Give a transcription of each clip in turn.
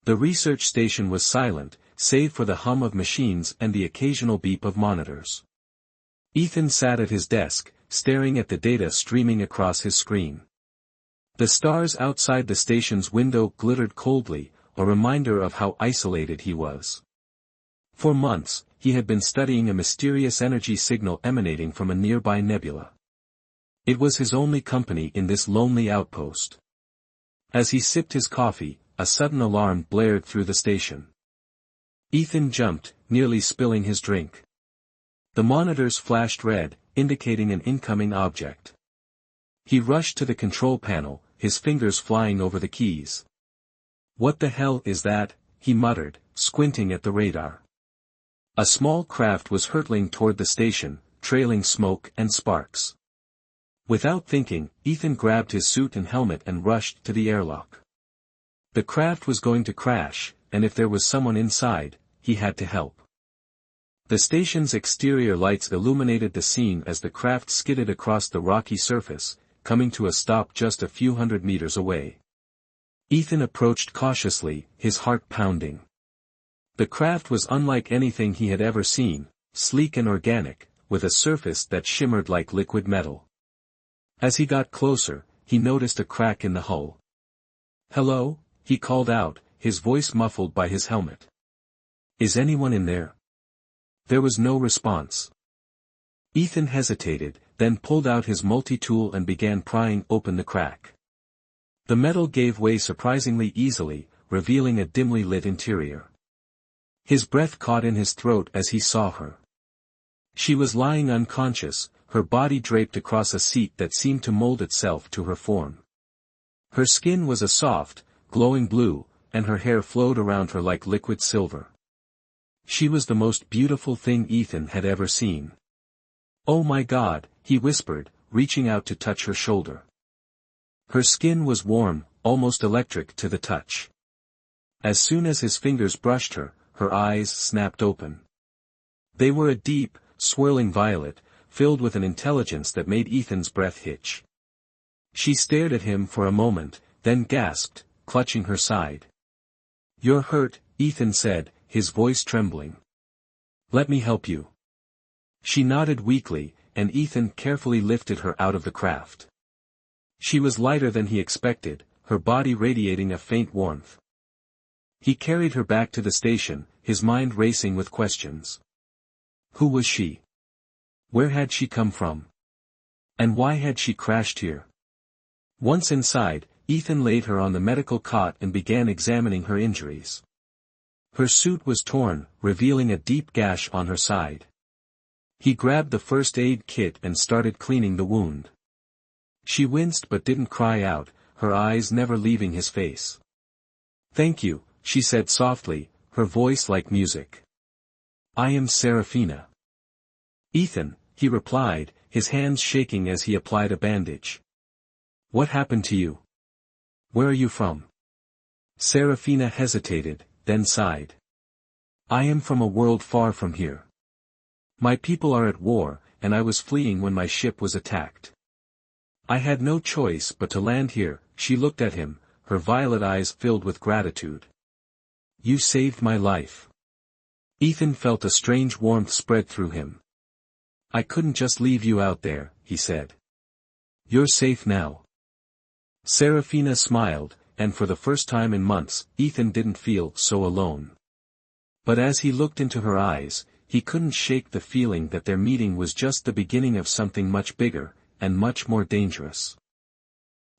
The research station was silent, save for the hum of machines and the occasional beep of monitors. Ethan sat at his desk, staring at the data streaming across his screen. The stars outside the station's window glittered coldly, a reminder of how isolated he was. For months, he had been studying a mysterious energy signal emanating from a nearby nebula. It was his only company in this lonely outpost. As he sipped his coffee, a sudden alarm blared through the station. Ethan jumped, nearly spilling his drink. The monitors flashed red, indicating an incoming object. He rushed to the control panel, his fingers flying over the keys. "What the hell is that?" he muttered, squinting at the radar. A small craft was hurtling toward the station, trailing smoke and sparks. Without thinking, Ethan grabbed his suit and helmet and rushed to the airlock. The craft was going to crash, and if there was someone inside, he had to help. The station's exterior lights illuminated the scene as the craft skidded across the rocky surface, coming to a stop just a few hundred meters away. Ethan approached cautiously, his heart pounding. The craft was unlike anything he had ever seen, sleek and organic, with a surface that shimmered like liquid metal. As he got closer, he noticed a crack in the hull. "Hello?" he called out, his voice muffled by his helmet. "Is anyone in there?" There was no response. Ethan hesitated, then pulled out his multi-tool and began prying open the crack. The metal gave way surprisingly easily, revealing a dimly lit interior. His breath caught in his throat as he saw her. She was lying unconscious, her body draped across a seat that seemed to mold itself to her form. Her skin was a soft, glowing blue, and her hair flowed around her like liquid silver. She was the most beautiful thing Ethan had ever seen. "Oh my God," he whispered, reaching out to touch her shoulder. Her skin was warm, almost electric to the touch. As soon as his fingers brushed her, her eyes snapped open. They were a deep, swirling violet, filled with an intelligence that made Ethan's breath hitch. She stared at him for a moment, then gasped, clutching her side. "You're hurt," Ethan said, his voice trembling. "Let me help you." She nodded weakly, and Ethan carefully lifted her out of the craft. She was lighter than he expected, her body radiating a faint warmth. He carried her back to the station, his mind racing with questions. Who was she? Where had she come from? And why had she crashed here? Once inside, Ethan laid her on the medical cot and began examining her injuries. Her suit was torn, revealing a deep gash on her side. He grabbed the first aid kit and started cleaning the wound. She winced but didn't cry out, her eyes never leaving his face. "Thank you," she said softly, her voice like music. "I am Serafina." "Ethan," he replied, his hands shaking as he applied a bandage. "What happened to you? Where are you from?" Serafina hesitated, then sighed. "I am from a world far from here. My people are at war, and I was fleeing when my ship was attacked. I had no choice but to land here." She looked at him, her violet eyes filled with gratitude. "You saved my life." Ethan felt a strange warmth spread through him. "I couldn't just leave you out there," he said. "You're safe now." Serafina smiled, and for the first time in months, Ethan didn't feel so alone. But as he looked into her eyes, he couldn't shake the feeling that their meeting was just the beginning of something much bigger, and much more dangerous.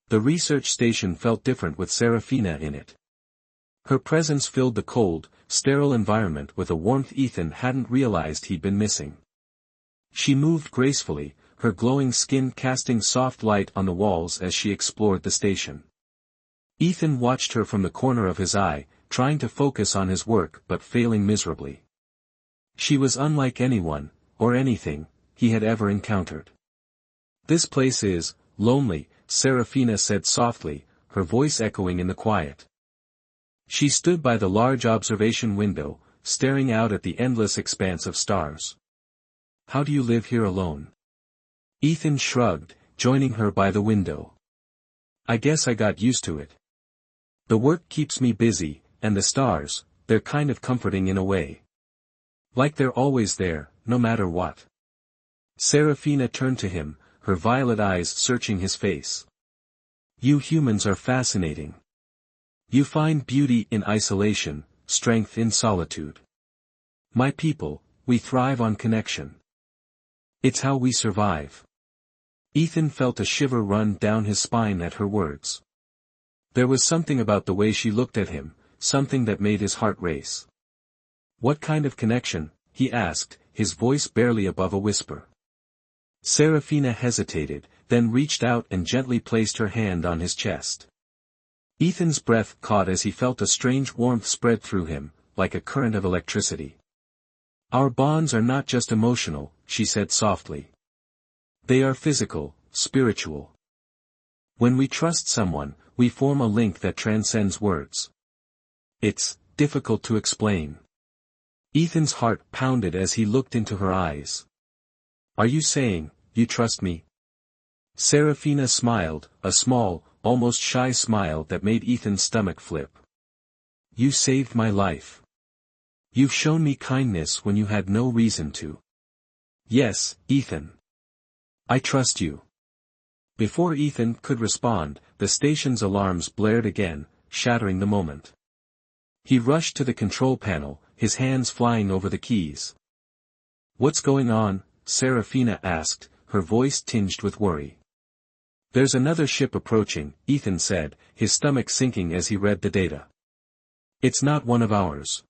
The research station felt different with Serafina in it. Her presence filled the cold, sterile environment with a warmth Ethan hadn't realized he'd been missing. She moved gracefully, her glowing skin casting soft light on the walls as she explored the station. Ethan watched her from the corner of his eye, trying to focus on his work but failing miserably. She was unlike anyone, or anything, he had ever encountered. "This place is lonely," Serafina said softly, her voice echoing in the quiet. She stood by the large observation window, staring out at the endless expanse of stars. "How do you live here alone?" Ethan shrugged, joining her by the window. "I guess I got used to it. The work keeps me busy, and the stars, they're kind of comforting in a way. Like they're always there, no matter what. Serafina turned to him, her violet eyes searching his face. You humans are fascinating. You find beauty in isolation, strength in solitude. My people, we thrive on connection. It's how we survive. Ethan felt a shiver run down his spine at her words. There was something about the way she looked at him, something that made his heart race. What kind of connection? He asked, his voice barely above a whisper. Serafina hesitated, then reached out and gently placed her hand on his chest. Ethan's breath caught as he felt a strange warmth spread through him, like a current of electricity. Our bonds are not just emotional, she said softly. They are physical, spiritual. When we trust someone, we form a link that transcends words. It's difficult to explain. Ethan's heart pounded as he looked into her eyes. Are you saying, you trust me? Serafina smiled, a small, almost shy smile that made Ethan's stomach flip. You saved my life. You've shown me kindness when you had no reason to. Yes, Ethan. I trust you. Before Ethan could respond, the station's alarms blared again, shattering the moment. He rushed to the control panel, his hands flying over the keys. What's going on? Serafina asked, her voice tinged with worry. There's another ship approaching, Ethan said, his stomach sinking as he read the data. It's not one of ours.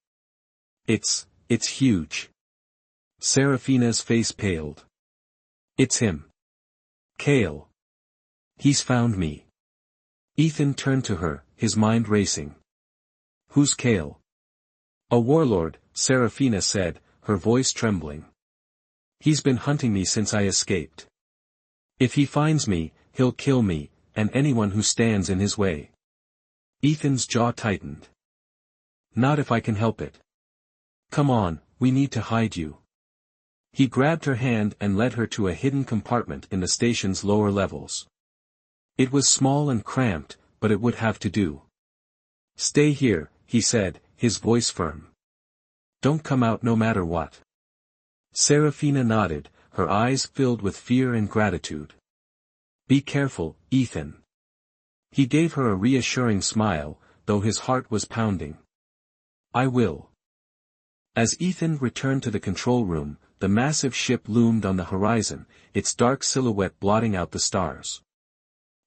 It's huge. Serafina's face paled. It's him. Kale. He's found me. Ethan turned to her, his mind racing. Who's Kale? A warlord, Serafina said, her voice trembling. He's been hunting me since I escaped. If he finds me, he'll kill me, and anyone who stands in his way. Ethan's jaw tightened. Not if I can help it. Come on, we need to hide you. He grabbed her hand and led her to a hidden compartment in the station's lower levels. It was small and cramped, but it would have to do. Stay here, he said, his voice firm. Don't come out no matter what. Serafina nodded, her eyes filled with fear and gratitude. Be careful, Ethan. He gave her a reassuring smile, though his heart was pounding. I will. As Ethan returned to the control room, the massive ship loomed on the horizon, its dark silhouette blotting out the stars.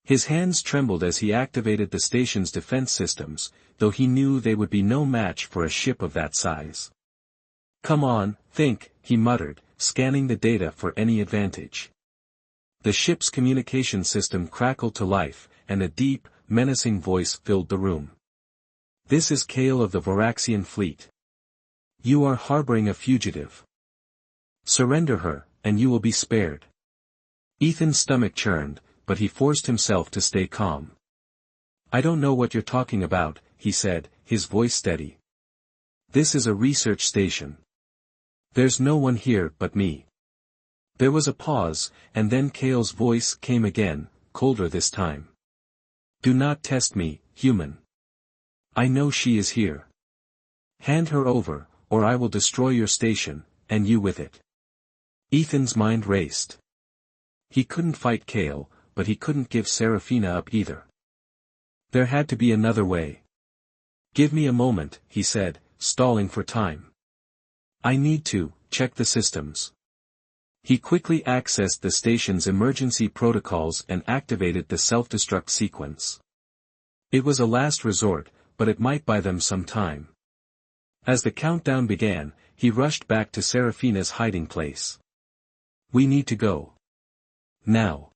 His hands trembled as he activated the station's defense systems, though he knew they would be no match for a ship of that size. Come on, think, he muttered, scanning the data for any advantage. The ship's communication system crackled to life, and a deep, menacing voice filled the room. This is Kale of the Voraxian fleet. You are harboring a fugitive. Surrender her, and you will be spared. Ethan's stomach churned, but he forced himself to stay calm. I don't know what you're talking about, he said, his voice steady. This is a research station. There's no one here but me. There was a pause, and then Kale's voice came again, colder this time. Do not test me, human. I know she is here. Hand her over, or I will destroy your station, and you with it. Ethan's mind raced. He couldn't fight Kale, but he couldn't give Serafina up either. There had to be another way. Give me a moment, he said, stalling for time. I need to check the systems. He quickly accessed the station's emergency protocols and activated the self-destruct sequence. It was a last resort, but it might buy them some time. As the countdown began, he rushed back to Serafina's hiding place. We need to go. Now.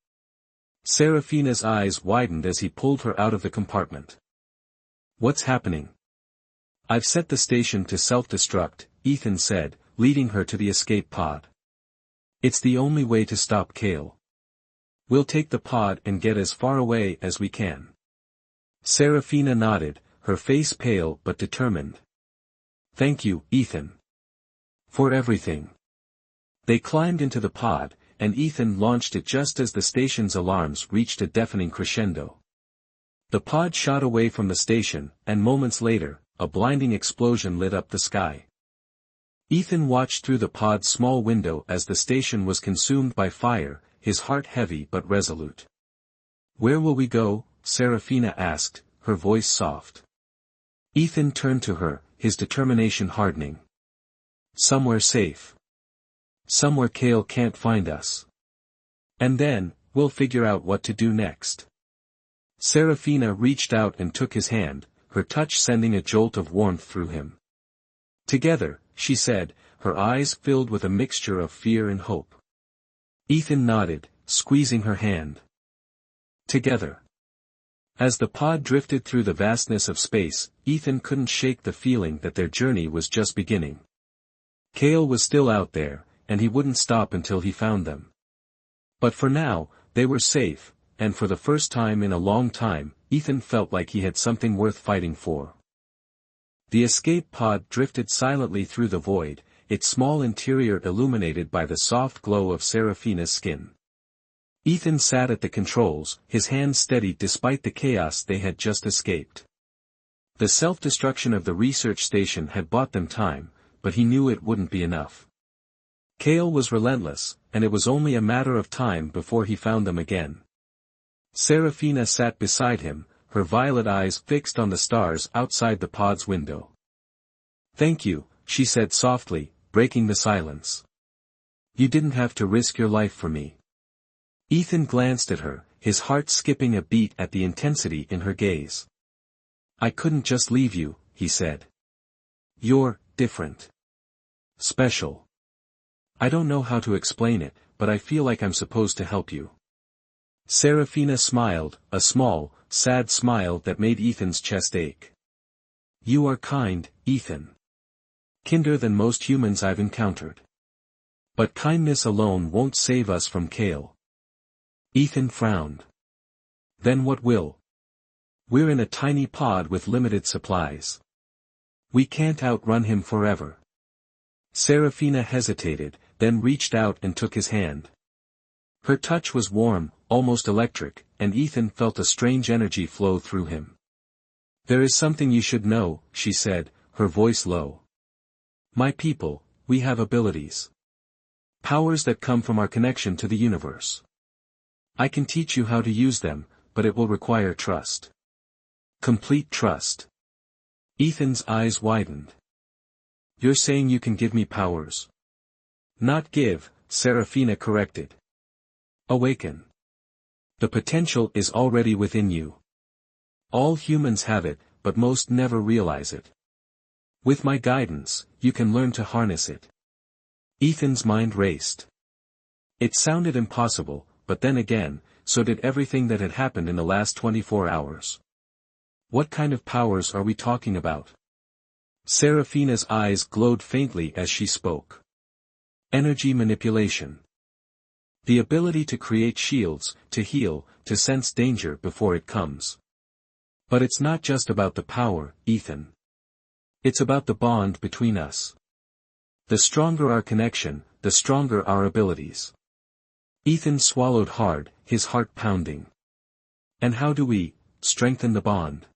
Serafina's eyes widened as he pulled her out of the compartment. What's happening? I've set the station to self-destruct, Ethan said, leading her to the escape pod. It's the only way to stop Kale. We'll take the pod and get as far away as we can. Serafina nodded, her face pale but determined. Thank you, Ethan. For everything. They climbed into the pod, and Ethan launched it just as the station's alarms reached a deafening crescendo. The pod shot away from the station, and moments later, a blinding explosion lit up the sky. Ethan watched through the pod's small window as the station was consumed by fire, his heart heavy but resolute. "Where will we go?" Serafina asked, her voice soft. Ethan turned to her, his determination hardening. "Somewhere safe. Somewhere Kale can't find us. And then, we'll figure out what to do next." Serafina reached out and took his hand, her touch sending a jolt of warmth through him. "Together," she said, her eyes filled with a mixture of fear and hope. Ethan nodded, squeezing her hand. Together. As the pod drifted through the vastness of space, Ethan couldn't shake the feeling that their journey was just beginning. Kale was still out there, and he wouldn't stop until he found them. But for now, they were safe, and for the first time in a long time, Ethan felt like he had something worth fighting for. The escape pod drifted silently through the void, its small interior illuminated by the soft glow of Serafina's skin. Ethan sat at the controls, his hands steady despite the chaos they had just escaped. The self-destruction of the research station had bought them time, but he knew it wouldn't be enough. Kale was relentless, and it was only a matter of time before he found them again. Serafina sat beside him, her violet eyes fixed on the stars outside the pod's window. "Thank you," she said softly, breaking the silence. "You didn't have to risk your life for me." Ethan glanced at her, his heart skipping a beat at the intensity in her gaze. "I couldn't just leave you," he said. "You're different. Special. I don't know how to explain it, but I feel like I'm supposed to help you." Serafina smiled, a small, sad smile that made Ethan's chest ache. "You are kind, Ethan. Kinder than most humans I've encountered. But kindness alone won't save us from Kale." Ethan frowned. "Then what will? We're in a tiny pod with limited supplies. We can't outrun him forever." Serafina hesitated, then reached out and took his hand. Her touch was warm, almost electric, and Ethan felt a strange energy flow through him. "There is something you should know," she said, her voice low. "My people, we have abilities. Powers that come from our connection to the universe. I can teach you how to use them, but it will require trust. Complete trust." Ethan's eyes widened. "You're saying you can give me powers?" "Not give," Serafina corrected. "Awaken. The potential is already within you. All humans have it, but most never realize it. With my guidance, you can learn to harness it." Ethan's mind raced. It sounded impossible, but then again, so did everything that had happened in the last 24 hours. What kind of powers are we talking about? Serafina's eyes glowed faintly as she spoke. Energy manipulation. The ability to create shields, to heal, to sense danger before it comes. But it's not just about the power, Ethan. It's about the bond between us. The stronger our connection, the stronger our abilities. Ethan swallowed hard, his heart pounding. "And how do we strengthen the bond?"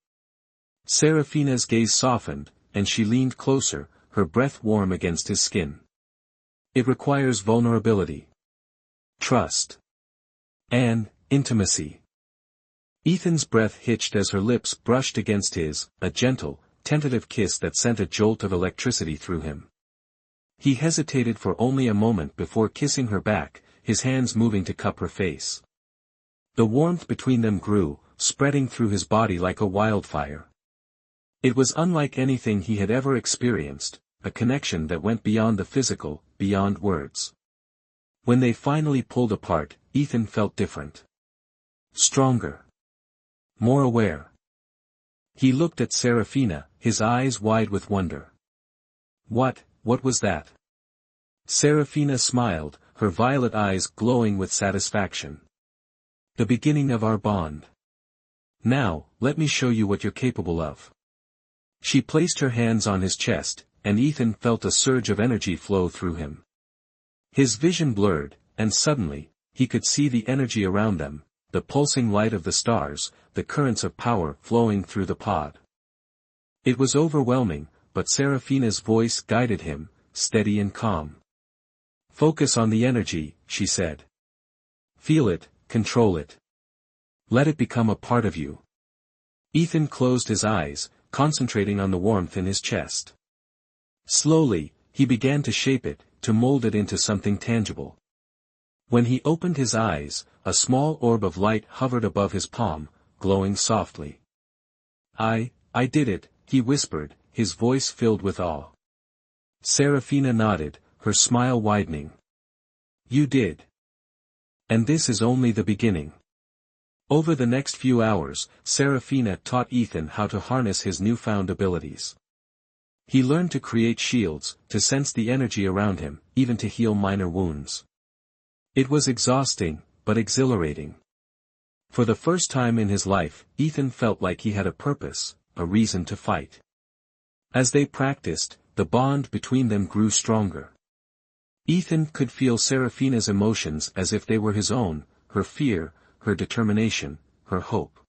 Serafina's gaze softened, and she leaned closer, her breath warm against his skin. "It requires vulnerability. Trust. And intimacy." Ethan's breath hitched as her lips brushed against his, a gentle, tentative kiss that sent a jolt of electricity through him. He hesitated for only a moment before kissing her back, his hands moving to cup her face. The warmth between them grew, spreading through his body like a wildfire. It was unlike anything he had ever experienced, a connection that went beyond the physical, beyond words. When they finally pulled apart, Ethan felt different. Stronger. More aware. He looked at Serafina, his eyes wide with wonder. What was that?" Serafina smiled, her violet eyes glowing with satisfaction. "The beginning of our bond. Now, let me show you what you're capable of." She placed her hands on his chest, and Ethan felt a surge of energy flow through him. His vision blurred, and suddenly, he could see the energy around them, the pulsing light of the stars, the currents of power flowing through the pod. It was overwhelming, but Seraphina's voice guided him, steady and calm. Focus on the energy, she said. Feel it, control it. Let it become a part of you. Ethan closed his eyes, concentrating on the warmth in his chest. Slowly, he began to shape it, to mold it into something tangible. When he opened his eyes, a small orb of light hovered above his palm, glowing softly. I did it, he whispered, his voice filled with awe. Seraphina nodded, her smile widening. You did. And this is only the beginning. Over the next few hours, Seraphina taught Ethan how to harness his newfound abilities. He learned to create shields, to sense the energy around him, even to heal minor wounds. It was exhausting, but exhilarating. For the first time in his life, Ethan felt like he had a purpose, a reason to fight. As they practiced, the bond between them grew stronger. Ethan could feel Seraphina's emotions as if they were his own, her fear, her determination, her hope.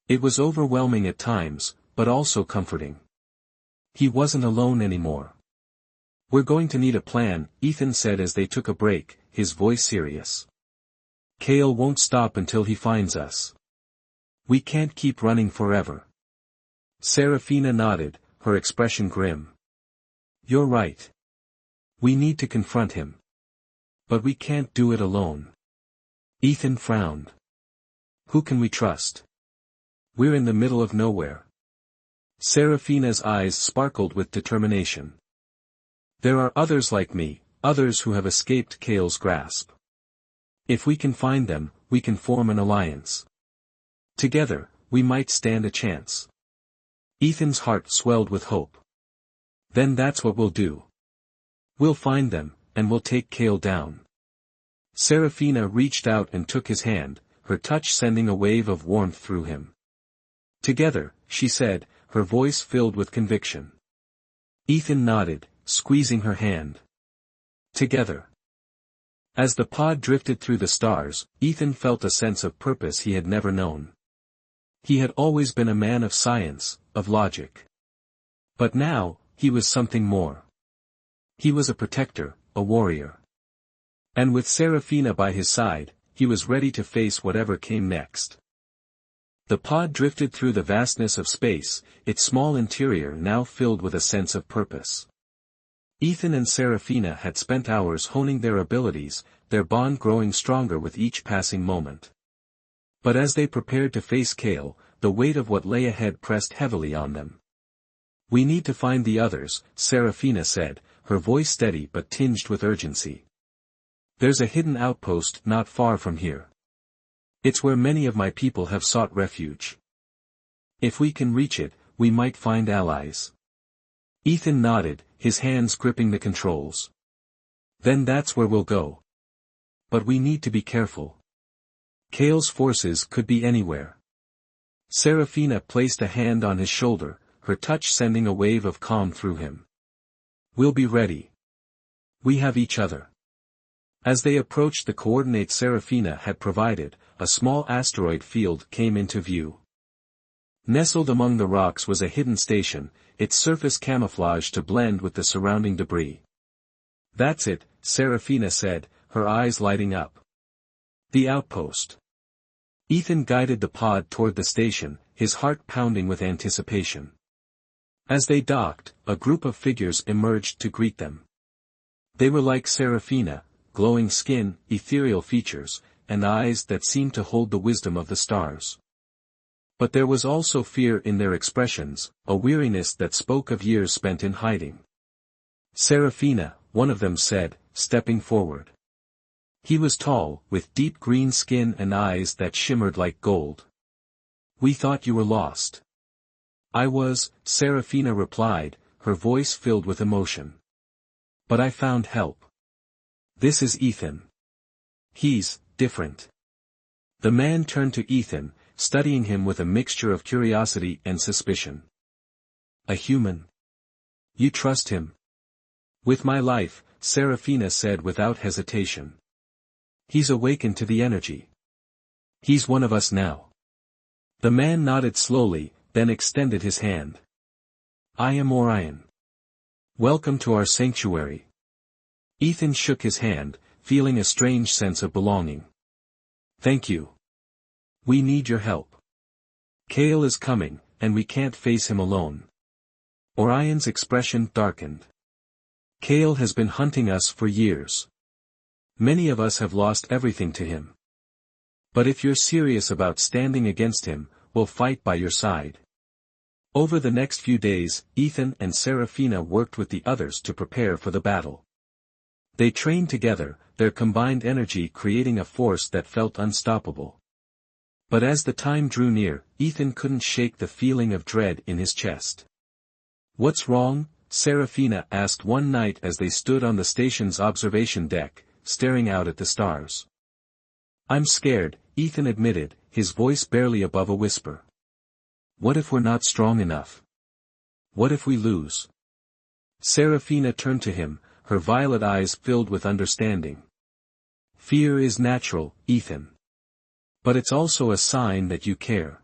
It was overwhelming at times, but also comforting. He wasn't alone anymore. We're going to need a plan, Ethan said as they took a break, his voice serious. Kale won't stop until he finds us. We can't keep running forever. Seraphina nodded, her expression grim. You're right. We need to confront him. But we can't do it alone. Ethan frowned. Who can we trust? We're in the middle of nowhere. Seraphina's eyes sparkled with determination. There are others like me, others who have escaped Kale's grasp. If we can find them, we can form an alliance. Together, we might stand a chance. Ethan's heart swelled with hope. Then that's what we'll do. We'll find them, and we'll take Kale down. Seraphina reached out and took his hand, her touch sending a wave of warmth through him. Together, she said, her voice filled with conviction. Ethan nodded, squeezing her hand. Together. As the pod drifted through the stars, Ethan felt a sense of purpose he had never known. He had always been a man of science, of logic. But now, he was something more. He was a protector, a warrior. And with Seraphina by his side, he was ready to face whatever came next. The pod drifted through the vastness of space, its small interior now filled with a sense of purpose. Ethan and Seraphina had spent hours honing their abilities, their bond growing stronger with each passing moment. But as they prepared to face Kale, the weight of what lay ahead pressed heavily on them. We need to find the others, Seraphina said, her voice steady but tinged with urgency. There's a hidden outpost not far from here. It's where many of my people have sought refuge. If we can reach it, we might find allies. Ethan nodded, his hands gripping the controls. Then that's where we'll go. But we need to be careful. Kale's forces could be anywhere. Seraphina placed a hand on his shoulder, her touch sending a wave of calm through him. We'll be ready. We have each other. As they approached the coordinates Seraphina had provided, a small asteroid field came into view. Nestled among the rocks was a hidden station, its surface camouflaged to blend with the surrounding debris. That's it, Seraphina said, her eyes lighting up. The outpost. Ethan guided the pod toward the station, his heart pounding with anticipation. As they docked, a group of figures emerged to greet them. They were like Seraphina, glowing skin, ethereal features, and eyes that seemed to hold the wisdom of the stars. But there was also fear in their expressions, a weariness that spoke of years spent in hiding. Seraphina, one of them said, stepping forward. He was tall, with deep green skin and eyes that shimmered like gold. We thought you were lost. I was, Seraphina replied, her voice filled with emotion. But I found help. This is Ethan. He's different. The man turned to Ethan, studying him with a mixture of curiosity and suspicion. A human. You trust him? With my life, Seraphina said without hesitation. He's awakened to the energy. He's one of us now. The man nodded slowly, then extended his hand. I am Orion. Welcome to our sanctuary. Ethan shook his hand, feeling a strange sense of belonging. Thank you. We need your help. Kale is coming, and we can't face him alone. Orion's expression darkened. Kale has been hunting us for years. Many of us have lost everything to him. But if you're serious about standing against him, we'll fight by your side. Over the next few days, Ethan and Serafina worked with the others to prepare for the battle. They trained together, their combined energy creating a force that felt unstoppable. But as the time drew near, Ethan couldn't shake the feeling of dread in his chest. What's wrong? Serafina asked one night as they stood on the station's observation deck, staring out at the stars. I'm scared, Ethan admitted, his voice barely above a whisper. What if we're not strong enough? What if we lose? Serafina turned to him, her violet eyes filled with understanding. Fear is natural, Ethan. But it's also a sign that you care.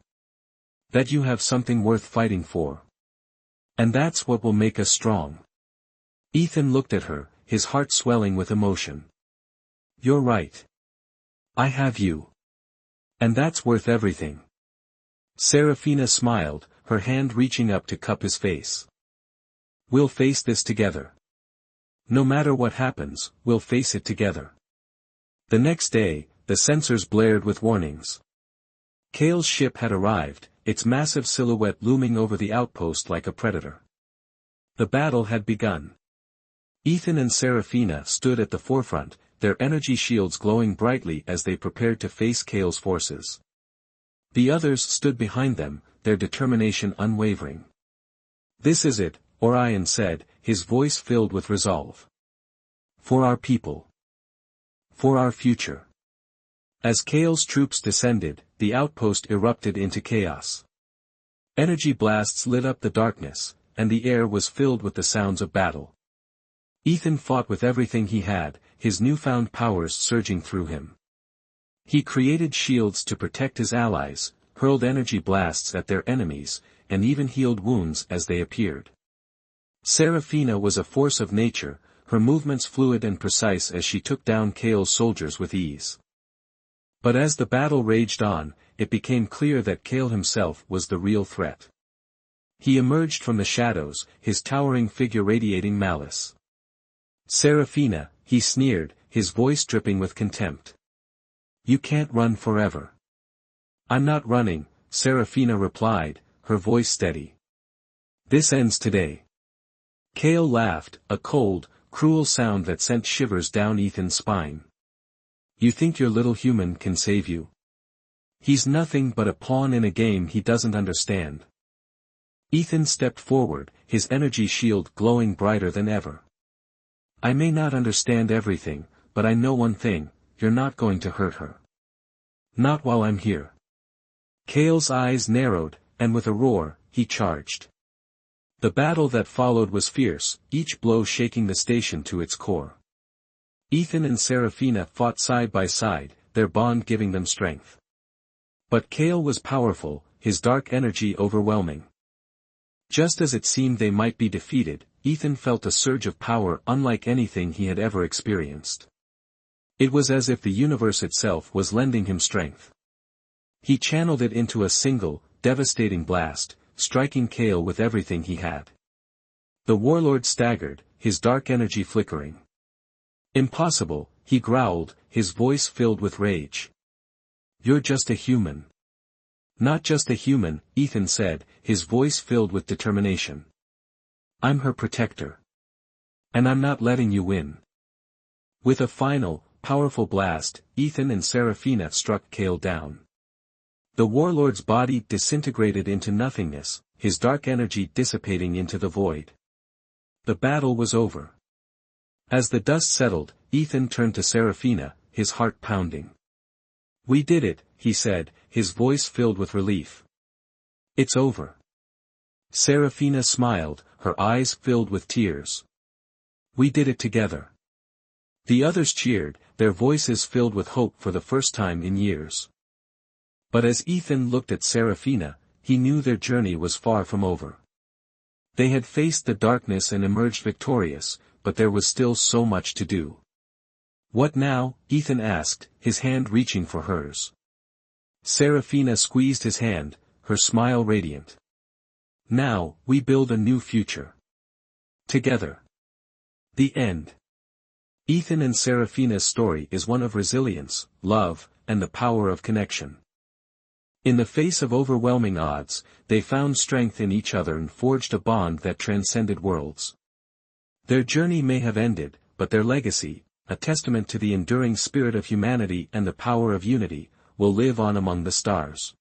That you have something worth fighting for. And that's what will make us strong. Ethan looked at her, his heart swelling with emotion. You're right. I have you. And that's worth everything. Serafina smiled, her hand reaching up to cup his face. We'll face this together. No matter what happens, we'll face it together. The next day, the sensors blared with warnings. Kale's ship had arrived, its massive silhouette looming over the outpost like a predator. The battle had begun. Ethan and Serafina stood at the forefront, their energy shields glowing brightly as they prepared to face Kale's forces. The others stood behind them, their determination unwavering. This is it, Orion said, his voice filled with resolve. For our people. For our future. As Kale's troops descended, the outpost erupted into chaos. Energy blasts lit up the darkness, and the air was filled with the sounds of battle. Ethan fought with everything he had, his newfound powers surging through him. He created shields to protect his allies, hurled energy blasts at their enemies, and even healed wounds as they appeared. Serafina was a force of nature, her movements fluid and precise as she took down Kale's soldiers with ease. But as the battle raged on, it became clear that Kale himself was the real threat. He emerged from the shadows, his towering figure radiating malice. Serafina, he sneered, his voice dripping with contempt. You can't run forever. I'm not running, Serafina replied, her voice steady. This ends today. Kale laughed, a cold, cruel sound that sent shivers down Ethan's spine. You think your little human can save you? He's nothing but a pawn in a game he doesn't understand. Ethan stepped forward, his energy shield glowing brighter than ever. I may not understand everything, but I know one thing, you're not going to hurt her. Not while I'm here. Kale's eyes narrowed, and with a roar, he charged. The battle that followed was fierce, each blow shaking the station to its core. Ethan and Serafina fought side by side, their bond giving them strength. But Kale was powerful, his dark energy overwhelming. Just as it seemed they might be defeated, Ethan felt a surge of power unlike anything he had ever experienced. It was as if the universe itself was lending him strength. He channeled it into a single, devastating blast, striking Kale with everything he had. The warlord staggered, his dark energy flickering. Impossible, he growled, his voice filled with rage. You're just a human. Not just a human, Ethan said, his voice filled with determination. I'm her protector. And I'm not letting you win. With a final, powerful blast, Ethan and Serafina struck Kale down. The warlord's body disintegrated into nothingness, his dark energy dissipating into the void. The battle was over. As the dust settled, Ethan turned to Serafina, his heart pounding. We did it, he said, his voice filled with relief. It's over. Serafina smiled, her eyes filled with tears. We did it together. The others cheered, their voices filled with hope for the first time in years. But as Ethan looked at Serafina, he knew their journey was far from over. They had faced the darkness and emerged victorious, but there was still so much to do. "What now?" Ethan asked, his hand reaching for hers. Serafina squeezed his hand, her smile radiant. "Now, we build a new future. Together." The end. Ethan and Serafina's story is one of resilience, love, and the power of connection. In the face of overwhelming odds, they found strength in each other and forged a bond that transcended worlds. Their journey may have ended, but their legacy, a testament to the enduring spirit of humanity and the power of unity, will live on among the stars.